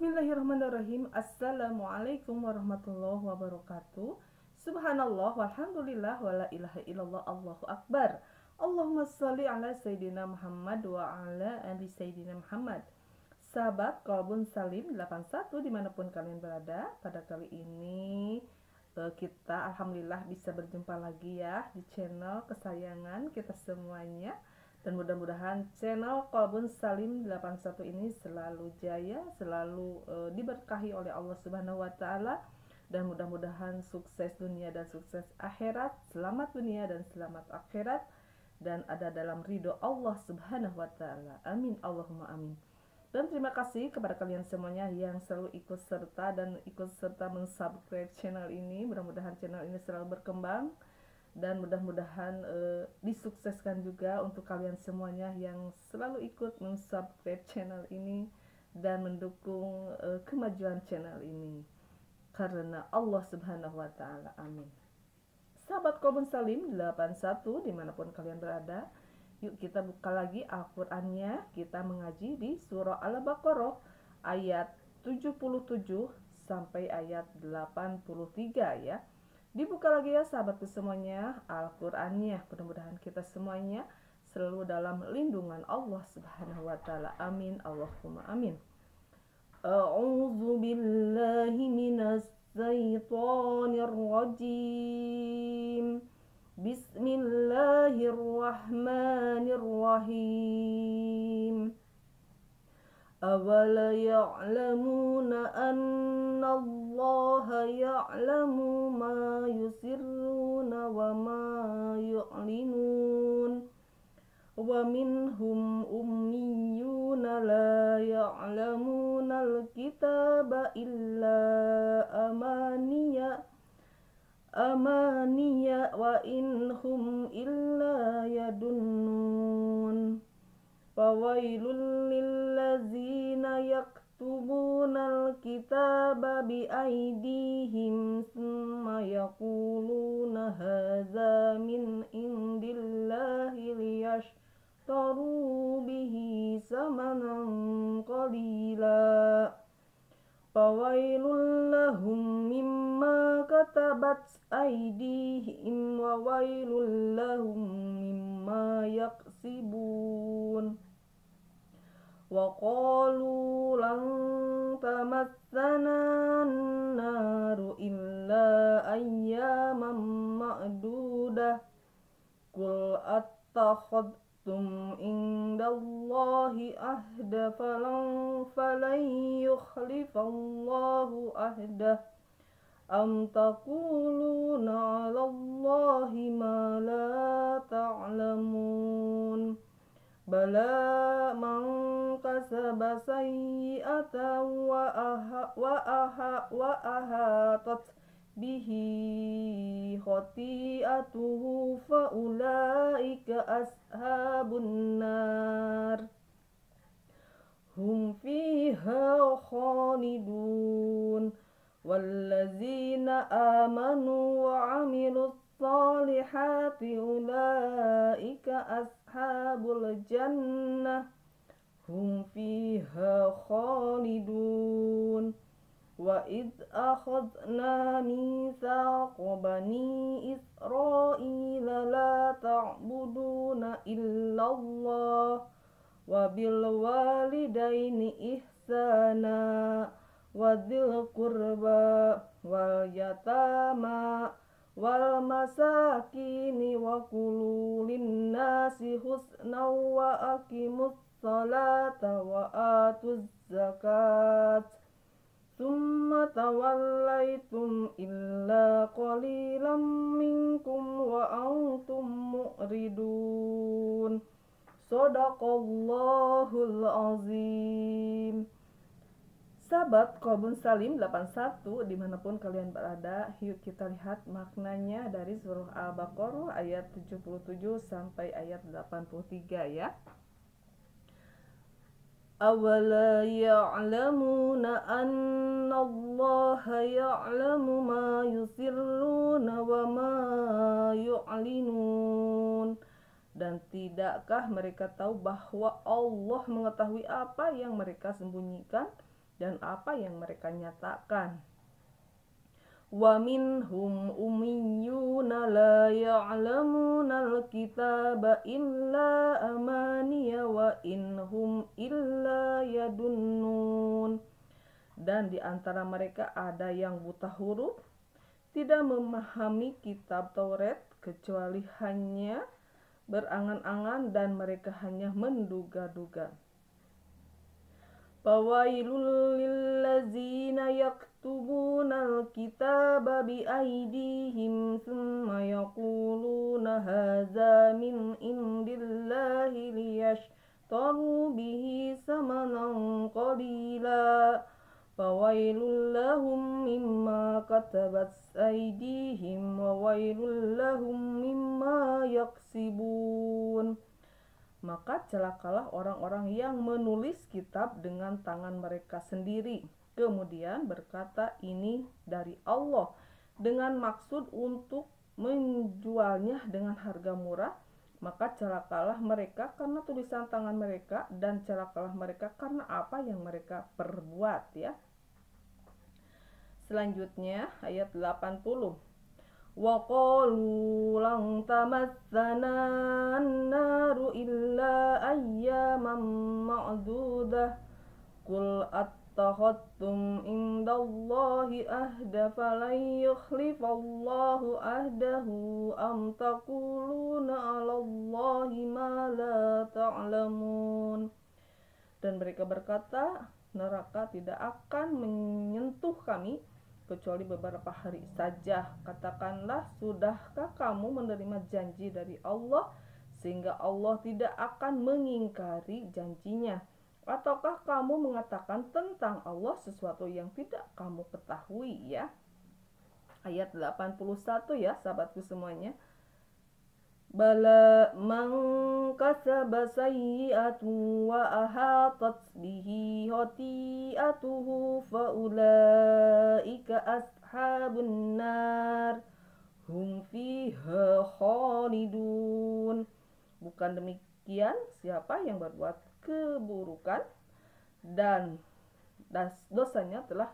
Bismillahirrahmanirrahim. Assalamualaikum warahmatullahi wabarakatuh. Subhanallah walhamdulillah wala ilaha illallah Allahu akbar. Allahumma sholli ala Sayyidina Muhammad wa ala ali Sayyidina Muhammad. Sahabat Qalbun Salim 81 dimanapun kalian berada, pada kali ini kita alhamdulillah bisa berjumpa lagi ya di channel kesayangan kita semuanya. Dan mudah-mudahan channel Qalbun Salim 81 ini selalu jaya, selalu diberkahi oleh Allah Subhanahu wa taala, dan mudah-mudahan sukses dunia dan sukses akhirat, selamat dunia dan selamat akhirat, dan ada dalam ridho Allah Subhanahu wa taala. Amin Allahumma amin. Dan terima kasih kepada kalian semuanya yang selalu ikut serta mensubscribe channel ini. Mudah-mudahan channel ini selalu berkembang dan mudah-mudahan disukseskan juga untuk kalian semuanya yang selalu ikut mensubscribe channel ini dan mendukung kemajuan channel ini karena Allah Subhanahu wa taala. Amin. Sahabat Qalbun Salim 81 dimanapun kalian berada, yuk kita buka lagi Al-Qur'annya. Kita mengaji di surah Al-Baqarah ayat 77 sampai ayat 83 ya. Dibuka lagi ya sahabatku semuanya Al-Qur'annya. Mudah-mudahan kita semuanya selalu dalam lindungan Allah Subhanahu wa taala. Amin Allahumma amin. A'udzu billahi minas syaitonir rajim. Bismillahirrahmanirrahim. Awala ya'lamuna anna Allah ya'lamu ma yusirruna wa ma yu'linun wa minhum ummiyuna la ya'lamuna al-kitaba illa amaniya wa inhum illa yadunnun. Fawailul lillazina yaktubunal kitaba biaidihim thumma yaquluna hadza min indillahi liyashtaru bihi samanan qalila. Fawailul lahum mimma katabat aydihim wa wailul lahum mimma yaksibun. Wa qalu lan tamassana an-naru illa ayyaman ma'dudah. Qul attakhadtum indallahi ahda falan yukhlifallahu ahdah. Am taquluna 'alallahi ma la ta'lamun. Bala man kasaba sayyi'atan wa ahatat bihi khati'atuhu fa ulaika ashabun nar hum fiha khalidun. Wallazina amanu wa 'amilus salihati ulaika ashabul jannah hum fiha khalidun. Wa id akhadna mitsaqa bani Israila la ta'buduna illallah wa bil walidaini ihsana wa dzil qurba wal yatama wal masakini wa qulu linnasi husna wa aqimus salata wa atuz zakat summa tawallaitum illa qalilan minkum wa antum mu'ridun. Shadaqallahul azim. Sahabat Qalbun Salim 81 dimanapun kalian berada, yuk kita lihat maknanya dari surah Al-Baqarah ayat 77 sampai ayat 83 ya. Awala ya'lamuna anna Allah ya'lamu ma yusirruna wa ma yu'linun. Dan tidakkah mereka tahu bahwa Allah mengetahui apa yang mereka sembunyikan dan apa yang mereka nyatakan. Wa minhum ummiyuna la ya'lamunal kitaba illa amaniya wa inhum illa yadunnun. Dan di antara mereka ada yang buta huruf, tidak memahami kitab Taurat kecuali hanya berangan-angan dan mereka hanya menduga-duga. Fawailul lillazina yaktubunal kitaba biaidihim thumma yaquluna hadza min indillahi liyashtaru bihi samanan qalila. Fawailul lahum mimma katabat aydihim wa wailul lahum mimma yaksibun. Maka celakalah orang-orang yang menulis kitab dengan tangan mereka sendiri, kemudian berkata ini dari Allah dengan maksud untuk menjualnya dengan harga murah. Maka celakalah mereka karena tulisan tangan mereka, dan celakalah mereka karena apa yang mereka perbuat, ya. Selanjutnya ayat 80. Wa qalu lan tamassana an-naru illa ayyaman ma'dudah qul attakhadtum indallahi ahda falan yukhlifallahu ahdahu am taquluna 'alallahi ma la ta'lamun. Dan mereka berkata, neraka tidak akan menyentuh kami kecuali beberapa hari saja. Katakanlah, sudahkah kamu menerima janji dari Allah sehingga Allah tidak akan mengingkari janjinya? Ataukah kamu mengatakan tentang Allah sesuatu yang tidak kamu ketahui, ya? Ayat 81, ya sahabatku semuanya. Bala man kasaba sayyi'atu wa ahatat bihi khati'atuhu fa ulaika ashabun nar hum fiha khalidun. Bukan demikian, siapa yang berbuat keburukan dan dosanya telah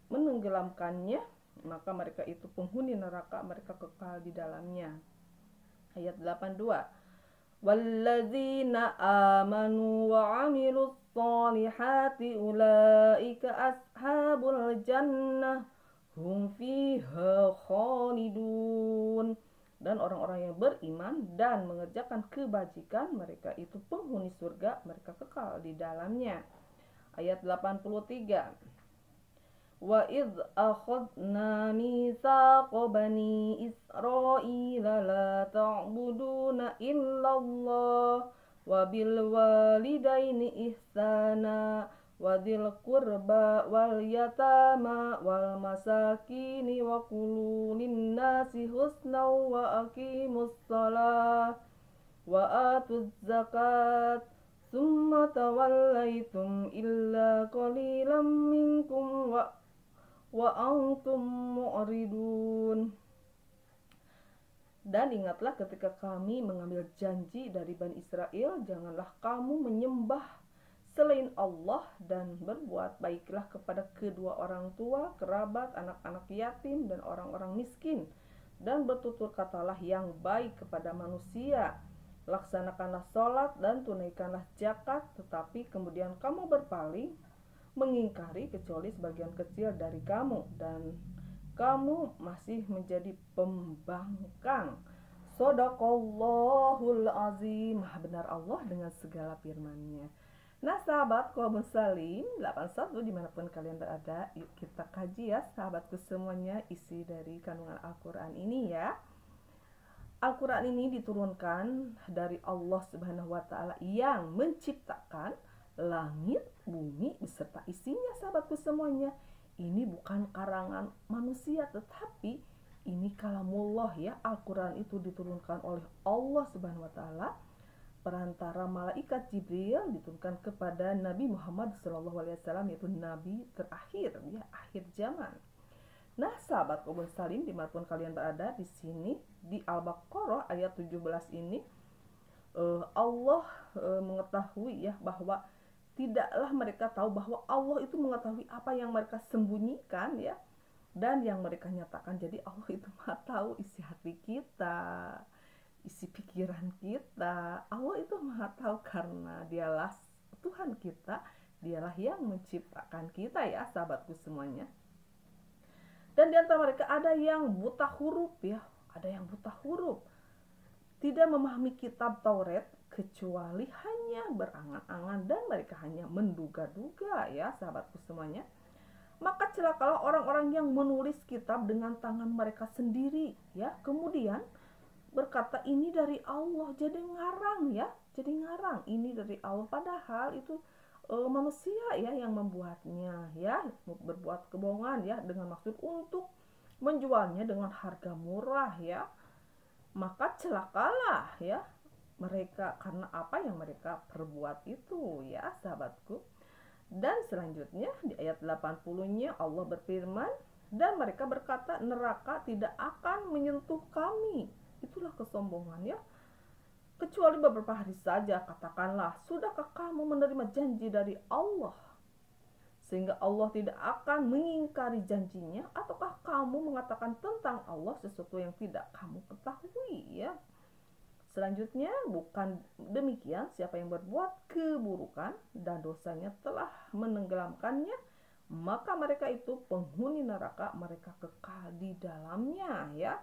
menenggelamkannya, maka mereka itu penghuni neraka, mereka kekal di dalamnya. Ayat 82. Walladzina amanu wa 'amilus shalihati ulaika ashabul jannah hum fiha khalidun. Dan orang-orang yang beriman dan mengerjakan kebajikan, mereka itu penghuni surga, mereka kekal di dalamnya. Ayat 83. Wa idh akhadna mitsaqa bani Israila la ta'buduna illallah wa bil walidaini ihsana wa dzil qurba wal yatama wal masakini wa qulu linnasi husna wa aqimus shalah wa atuz zakat summa tawallaitum illa qalilan minkum wa antum mu'ridun. Dan ingatlah ketika kami mengambil janji dari Bani Israel, janganlah kamu menyembah selain Allah dan berbuat baiklah kepada kedua orang tua, kerabat, anak-anak yatim, dan orang-orang miskin. Dan bertutur katalah yang baik kepada manusia. Laksanakanlah sholat dan tunaikanlah zakat, tetapi kemudian kamu berpaling mengingkari kecuali sebagian kecil dari kamu, dan kamu masih menjadi pembangkang. Shadaqallahul azim. Maha benar Allah dengan segala firman-Nya. Nah sahabat kaum muslim 81 dimanapun kalian berada, yuk kita kaji ya sahabatku semuanya isi dari kandungan Al-Quran ini, ya. Al-Quran ini diturunkan dari Allah Subhanahu wa Ta'ala yang menciptakan langit, bumi beserta isinya, sahabatku semuanya. Ini bukan karangan manusia, tetapi ini kalamullah, ya. Al-Quran itu diturunkan oleh Allah Subhanahu wa Ta'ala perantara malaikat Jibril, diturunkan kepada Nabi Muhammad SAW, yaitu Nabi terakhir, ya, akhir zaman. Nah, sahabat kaum muslimin dimanapun kalian berada, di sini di Al-Baqarah ayat 17 ini Allah mengetahui, ya, bahwa tidaklah mereka tahu bahwa Allah itu mengetahui apa yang mereka sembunyikan ya, dan yang mereka nyatakan. Jadi Allah itu Maha tahu isi hati kita, isi pikiran kita. Allah itu Maha tahu karena Dialah Tuhan kita, Dialah yang menciptakan kita ya, sahabatku semuanya. Dan di antara mereka ada yang buta huruf ya, ada yang buta huruf, tidak memahami kitab Taurat kecuali hanya berangan-angan dan mereka hanya menduga-duga ya, sahabatku semuanya. Maka celakalah orang-orang yang menulis kitab dengan tangan mereka sendiri ya, kemudian berkata ini dari Allah, jadi ngarang ya, jadi ngarang ini dari Allah, padahal itu manusia ya yang membuatnya ya, berbuat kebohongan ya dengan maksud untuk menjualnya dengan harga murah ya. Maka celakalah ya mereka karena apa yang mereka perbuat itu ya, sahabatku. Dan selanjutnya di ayat 80-nya Allah berfirman, dan mereka berkata neraka tidak akan menyentuh kami. Itulah kesombongan ya, kecuali beberapa hari saja. Katakanlah, sudahkah kamu menerima janji dari Allah sehingga Allah tidak akan mengingkari janjinya, ataukah kamu mengatakan tentang Allah sesuatu yang tidak kamu ketahui ya. Selanjutnya, bukan demikian, siapa yang berbuat keburukan dan dosanya telah menenggelamkannya, maka mereka itu penghuni neraka, mereka kekal di dalamnya ya.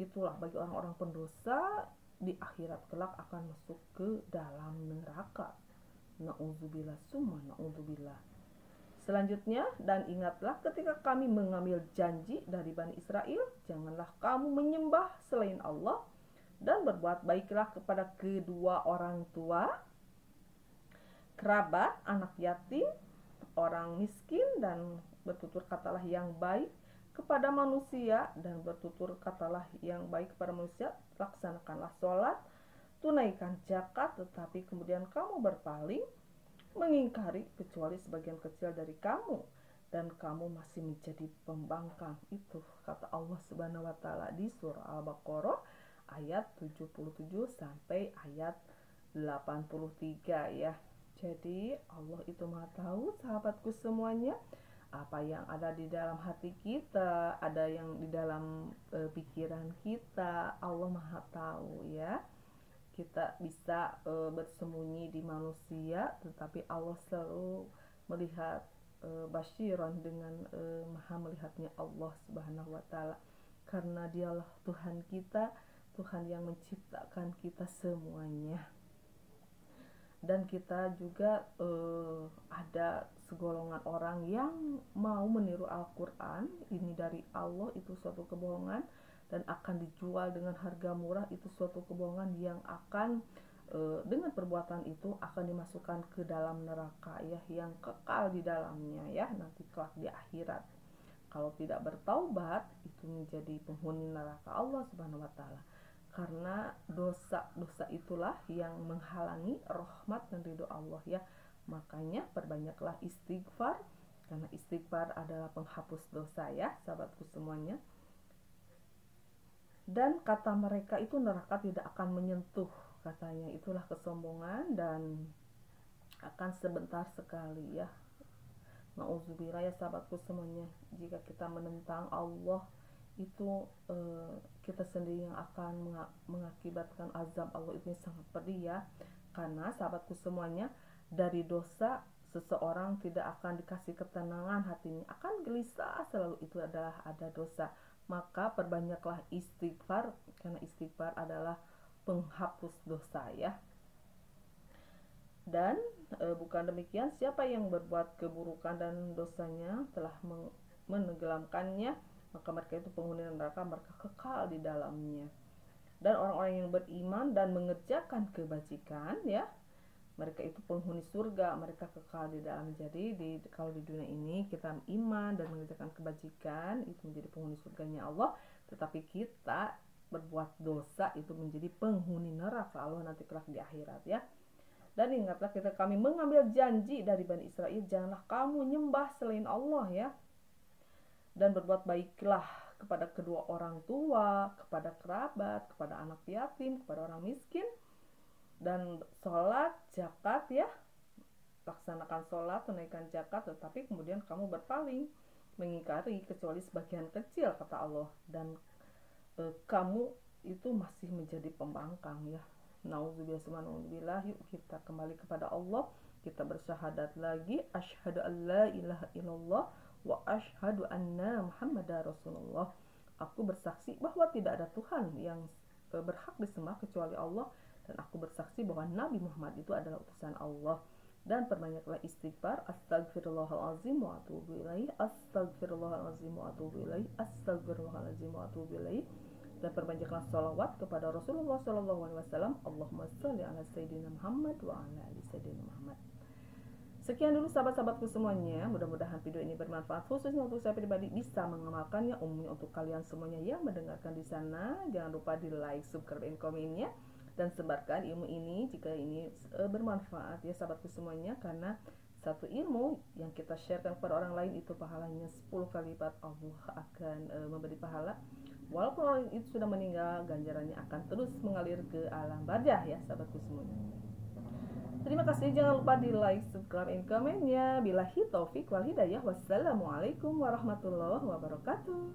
Itulah bagi orang-orang pendosa, di akhirat kelak akan masuk ke dalam neraka. Na'udzubillah summa na'udzubillah. Selanjutnya, dan ingatlah ketika kami mengambil janji dari Bani Israel, janganlah kamu menyembah selain Allah dan berbuat baiklah kepada kedua orang tua, kerabat, anak yatim, orang miskin, dan bertutur katalah yang baik kepada manusia, dan bertutur katalah yang baik kepada manusia. Laksanakanlah sholat, tunaikan zakat, tetapi kemudian kamu berpaling, mengingkari kecuali sebagian kecil dari kamu, dan kamu masih menjadi pembangkang. Itu kata Allah Subhanahu wa taala di surah Al-Baqarah ayat 77 sampai ayat 83 ya. Jadi Allah itu Maha tahu, sahabatku semuanya, apa yang ada di dalam hati kita, ada yang di dalam pikiran kita, Allah Maha tahu ya. Kita bisa bersembunyi di manusia, tetapi Allah selalu melihat, basyiran dengan maha melihatnya Allah Subhanahu wa taala, karena Dialah Tuhan kita, Tuhan yang menciptakan kita semuanya. Dan kita juga ada segolongan orang yang mau meniru Al-Quran, ini dari Allah, itu suatu kebohongan, dan akan dijual dengan harga murah, itu suatu kebohongan yang akan dengan perbuatan itu akan dimasukkan ke dalam neraka ya, yang kekal di dalamnya ya, nanti kelak di akhirat. Kalau tidak bertaubat, itu menjadi penghuni neraka Allah Subhanahu wa taala. Karena dosa-dosa itulah yang menghalangi rahmat dan ridho Allah ya. Makanya perbanyaklah istighfar, karena istighfar adalah penghapus dosa ya, sahabatku semuanya. Dan kata mereka itu neraka tidak akan menyentuh, katanya. Itulah kesombongan dan akan sebentar sekali ya. Nauzubillah ya, sahabatku semuanya. Jika kita menentang Allah, itu kita sendiri yang akan mengakibatkan azab Allah itu sangat pedih ya. Karena sahabatku semuanya, dari dosa seseorang tidak akan dikasih ketenangan hatinya, akan gelisah selalu, itu adalah ada dosa. Maka perbanyaklah istighfar, karena istighfar adalah penghapus dosa ya. Dan bukan demikian, siapa yang berbuat keburukan dan dosanya telah menenggelamkannya, maka mereka itu penghuni neraka, mereka kekal di dalamnya. Dan orang-orang yang beriman dan mengerjakan kebajikan ya, mereka itu penghuni surga, mereka kekal di dalam. Jadi kalau di dunia ini kita iman dan mengerjakan kebajikan, itu menjadi penghuni surganya Allah. Tetapi kita berbuat dosa, itu menjadi penghuni neraka Allah nanti kelak di akhirat ya. Dan ingatlah ketika kami mengambil janji dari Bani Israel, janganlah kamu nyembah selain Allah ya. Dan berbuat baiklah kepada kedua orang tua, kepada kerabat, kepada anak yatim, kepada orang miskin, dan sholat, zakat ya. laksanakan sholat, tunaikan zakat, tetapi kemudian kamu berpaling, mengingkari kecuali sebagian kecil kata Allah, dan kamu itu masih menjadi pembangkang ya. Nauzubillah, subhanallah. Yuk kita kembali kepada Allah, kita bersyahadat lagi, asyhadu an la ilaha illallah wa asyhadu anna muhammadar rasulullah. Aku bersaksi bahwa tidak ada Tuhan yang berhak disembah kecuali Allah, dan aku bersaksi bahwa Nabi Muhammad itu adalah utusan Allah. Dan perbanyaklah istighfar, astagfirullahalazim wa atubu ilaih, astagfirullahalazim wa atubu ilaih, astagfirullahalazim wa atubu ilaih. Dan perbanyaklah sholawat kepada Rasulullah SAW. Allahumma sholli ala Sayyidina Muhammad wa ala ali Sayyidina Muhammad. Sekian dulu sahabat-sahabatku semuanya, mudah-mudahan video ini bermanfaat, khususnya untuk saya pribadi bisa mengamalkannya, umumnya untuk kalian semuanya yang mendengarkan di sana. Jangan lupa di like, subscribe, dan komennya, dan sebarkan ilmu ini jika ini bermanfaat ya sahabatku semuanya, karena satu ilmu yang kita sharekan kepada orang lain itu pahalanya 10 kali lipat. Allah akan memberi pahala walaupun orang itu sudah meninggal, ganjarannya akan terus mengalir ke alam barzah ya sahabatku semuanya. Terima kasih, jangan lupa di like, subscribe, dan komennya. Billahi taufik wal hidayah. Wassalamualaikum warahmatullahi wabarakatuh.